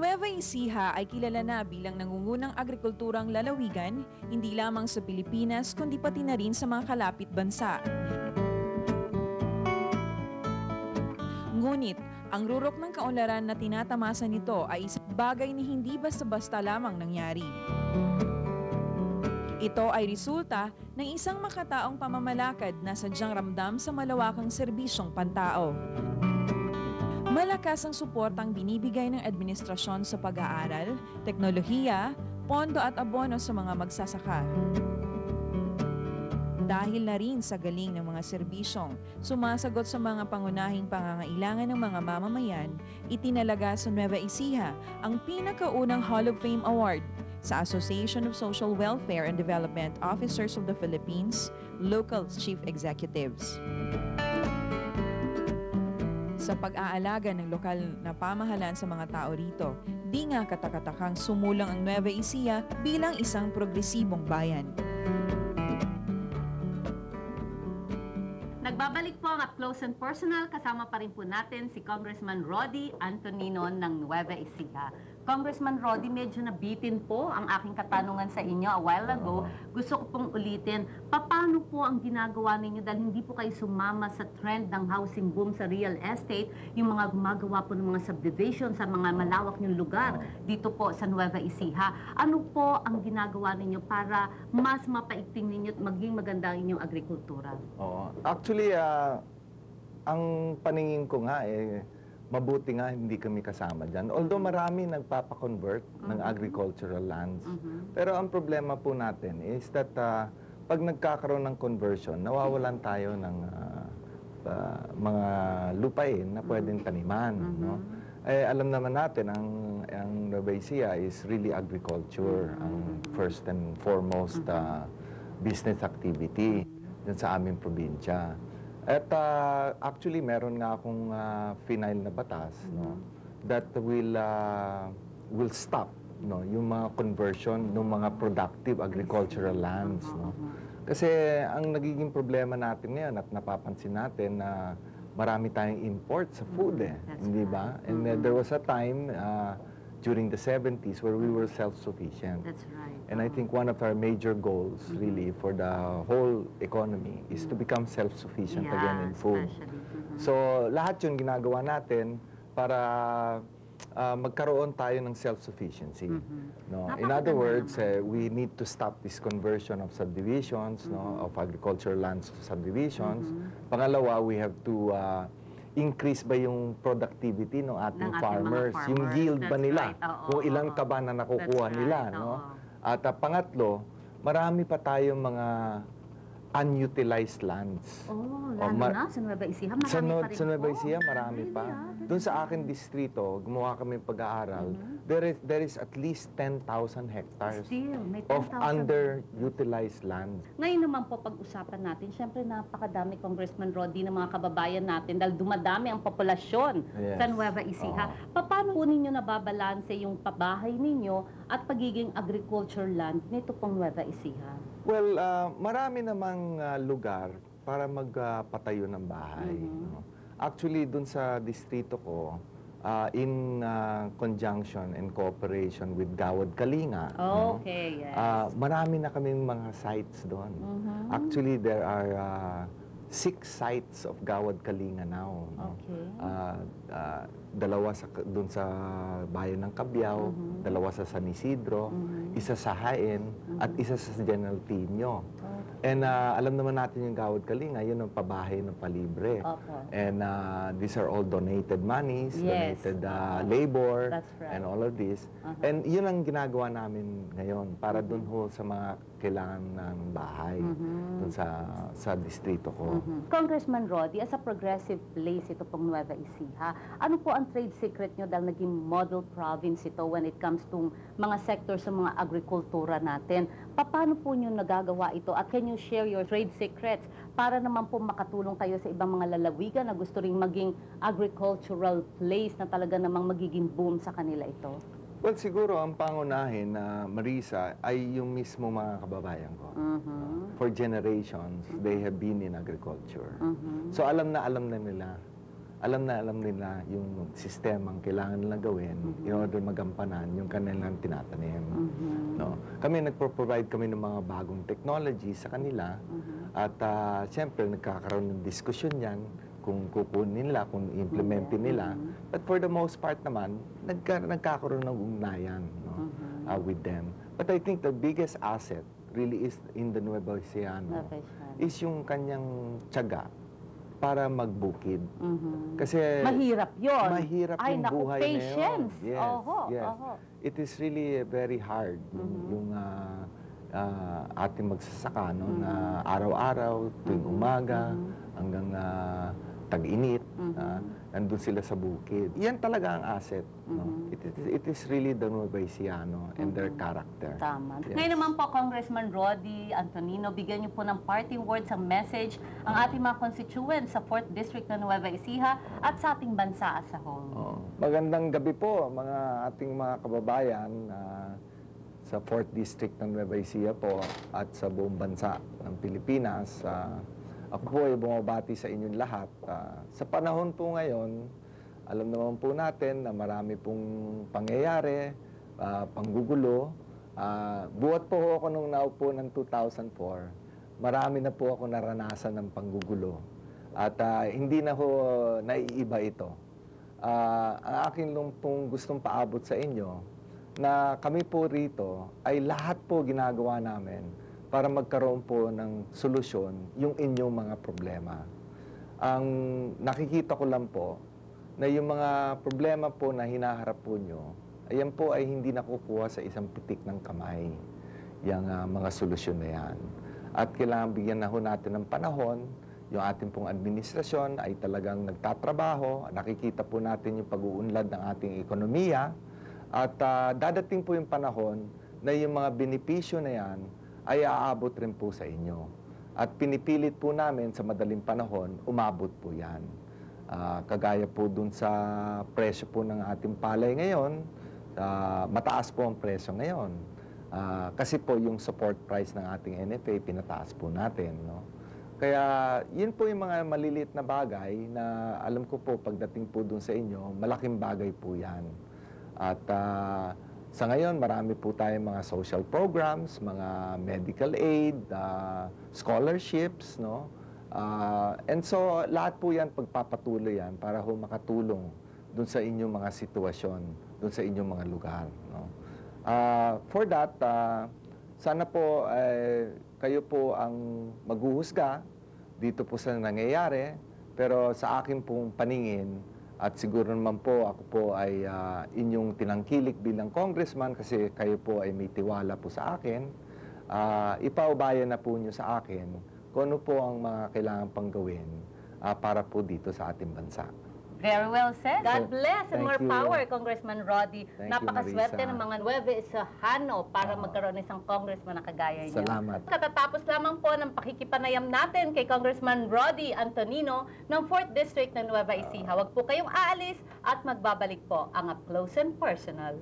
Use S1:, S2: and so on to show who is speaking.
S1: Nueva Ecija ay kilala na bilang nangungunang agrikulturang lalawigan, hindi lamang sa Pilipinas kundi pati na rin sa mga kalapit bansa. Ngunit, ang rurok ng kaunlaran na tinatamasa nito ay isang bagay na hindi basta-basta lamang nangyari. Ito ay resulta ng isang makataong pamamalakad na sadyang ramdam sa malawakang serbisyong pantao. Malakas ang suportang binibigay ng administrasyon sa pag-aaral, teknolohiya, pondo at abono sa mga magsasaka. Dahil na rin sa galing ng mga serbisyong sumasagot sa mga pangunahing pangangailangan ng mga mamamayan, itinalaga sa Nueva Ecija ang pinakaunang Hall of Fame Award sa Association of Social Welfare and Development Officers of the Philippines, Local Chief Executives. Sa pag-aalaga ng lokal na pamahalaan sa mga tao rito, di nga katakatakang sumulang ang Nueva Ecija bilang isang progresibong bayan.
S2: Nagbabalik po ang Up Close and Personal. Kasama pa rin po natin si Congressman Roddy Antonino ng Nueva Ecija. Congressman Roddy, medyo nabitin po ang aking katanungan sa inyo a while ago. Gusto ko pong ulitin, paano po ang ginagawa ninyo dahil hindi po kayo sumama sa trend ng housing boom sa real estate, yung mga gumagawa po ng mga subdivision sa mga malawak niyong lugar dito po sa Nueva Ecija. Ano po ang ginagawa ninyo para mas mapaigting ninyo at maging maganda ang inyong agrikultura?
S3: Actually, ang paningin ko nga mabuti nga hindi kami kasama dyan. Although marami nagpapakonvert ng agricultural lands. Pero ang problema po natin is that pag nagkakaroon ng conversion, nawawalan tayo ng mga lupain na pwedeng taniman. No? Alam naman natin, ang Nueva Ecija is really agriculture, ang first and foremost business activity dyan sa aming probinsya. At actually, meron nga akong final na batas that will stop yung mga conversion ng mga productive agricultural lands. Kasi ang nagiging problema natin ngayon at napapansin natin na marami tayong import sa food hindi ba? And there was a time during the 70s where we were self-sufficient.
S2: That's right.
S3: And I think one of our major goals really for the whole economy is to become self-sufficient again in food. So lahat yun ginagawa natin para magkaroon tayo ng self-sufficiency. No? In other words, we need to stop this conversion of subdivisions, of agricultural lands to subdivisions. Pangalawa, we have to increase ba yung productivity ng ating farmers? Yung yield ba nila? Kung ilang taba na nakukuha nila. No? At pangatlo, marami pa tayong mga unutilized lands.
S2: Lalo na sa Nueva Ecija, marami pa rin
S3: Sa Nueva Ecija, marami pa. Doon sa akin distrito, gumawa kami pag-aaral, there is at least 10,000 hectares of underutilized land.
S2: Ngayon naman po, pag-usapan natin, syempre napakadami, Congressman Roddy, ng mga kababayan natin dahil dumadami ang populasyon sa Nueva Ecija. Paano po ninyo nababalanse yung pabahay ninyo at pagiging agriculture land nito pong Nueva Ecija?
S3: Well, marami namang lugar para magpatayo ng bahay. No? Actually, dun sa distrito ko, in conjunction and cooperation with Gawad Kalinga, marami na kaming mga sites doon. Actually, there are 6 sites of Gawad Kalinga now. No? Dalawa dun sa bayan ng Cabiao, dalawa sa San Isidro, isa sa Jaén, at isa sa General Pino. And alam naman natin yung Gawad Kalinga, yun ang pabahay ng palibre. And these are all donated monies, donated labor, and all of this. And yun ang ginagawa namin ngayon para dun ho sa mga kailangan ng bahay dun sa distrito ko.
S2: Congressman Roddy, as a progressive place ito pong Nueva Ecija, ano po ang trade secret nyo dahil naging model province ito when it comes to mga sector sa mga agrikultura natin? Paano po nyo nagagawa ito? At can you share your trade secrets para naman po makatulong kayo sa ibang mga lalawigan na gusto ring maging agricultural place na talaga namang magiging boom sa kanila ito?
S3: Well, siguro ang pangunahin na Marisa ay yung mismo mga kababayan ko. For generations, they have been in agriculture. So alam na nila alam na alam nila yung sistemang kailangan nila gawin in order magampanan yung kanilang tinatanim. No? Kami nagpo-provide kami ng mga bagong technology sa kanila at siyempre nagkakaroon ng diskusyon yan kung kukunin nila, kung implementin nila. But for the most part naman, nagkakaroon ng ugnayan with them. But I think the biggest asset really is in the Nueva Ecija is yung kanyang tiyaga para magbukid. Kasi
S2: mahirap yun.
S3: mahirap
S2: Ay,
S3: yung
S2: naku,
S3: buhay
S2: patience.
S3: na yun. Yes,
S2: Oho,
S3: yes.
S2: oho.
S3: It is really very hard yung ating magsasaka no, na araw-araw, tuwing umaga, hanggang tag-init, nandun sila sa bukid. Yan talaga ang asset. No? It is really the Nueva Ecija and their character.
S2: Tama.
S3: Yes.
S2: Ngayon naman po, Congressman Roddy Antonino, bigyan niyo po ng parting words, ang message, ang ating mga constituents sa 4th District ng Nueva Ecija at sa ating bansa as a whole.
S3: Magandang gabi po, mga ating mga kababayan sa 4th District ng Nueva Ecija po at sa buong bansa ng Pilipinas. Ako po ay bumabati sa inyong lahat. Sa panahon po ngayon, alam naman po natin na marami pong pangyayari, panggugulo. Buhat po ako nung naupo ng 2004, marami na po ako naranasan ng panggugulo. At hindi na ho naiiba ito. Ang akin lang pong gustong paabot sa inyo, na kami po rito ay lahat po ginagawa namin para magkaroon po ng solusyon yung inyong mga problema. Ang nakikita ko lang po na yung mga problema po na hinaharap po nyo, ayan po ay hindi nakukuha sa isang pitik ng kamay, yung mga solusyon na yan. At kailangan bigyan na ho natin ng panahon, yung ating pong administrasyon ay talagang nagtatrabaho, nakikita po natin yung pag-uunlad ng ating ekonomiya, at dadating po yung panahon na yung mga benepisyo na yan ay aabot rin po sa inyo. At pinipilit po namin sa madaling panahon, umabot po yan. Kagaya po dun sa presyo po ng ating palay ngayon, mataas po ang presyo ngayon. Kasi po yung support price ng ating NFA, pinataas po natin. No? Kaya yun po yung mga maliliit na bagay na alam ko po pagdating po dun sa inyo, malaking bagay po yan. At sa ngayon, marami po tayong mga social programs, mga medical aid, scholarships, no? And so, lahat po yan, pagpapatuloy yan para ho makatulong dun sa inyong mga sitwasyon, dun sa inyong mga lugar, no? For that, sana po kayo po ang maghuhusga dito po sa nangyayari, pero sa akin pong paningin, at siguro naman po, ako po ay inyong tinangkilik bilang congressman kasi kayo po ay may tiwala po sa akin. Ipaubayan na po nyo sa akin kung ano po ang mga kailangan pang gawin para po dito sa ating bansa.
S2: Very well said. God
S3: So,
S2: bless and
S3: thank
S2: more
S3: you.
S2: power, Congressman Roddy.
S3: Thank you,
S2: Napakaswerte
S3: Marisa.
S2: ng mga Nueva Ecijano para magkaroon ng isang congressman na kagaya niya.
S3: Salamat.
S2: Katatapos lamang po ng pakikipanayam natin kay Congressman Roddy Antonino ng 4th District ng Nueva Ecija. Huwag po kayong aalis at magbabalik po ang Up Close and Personal.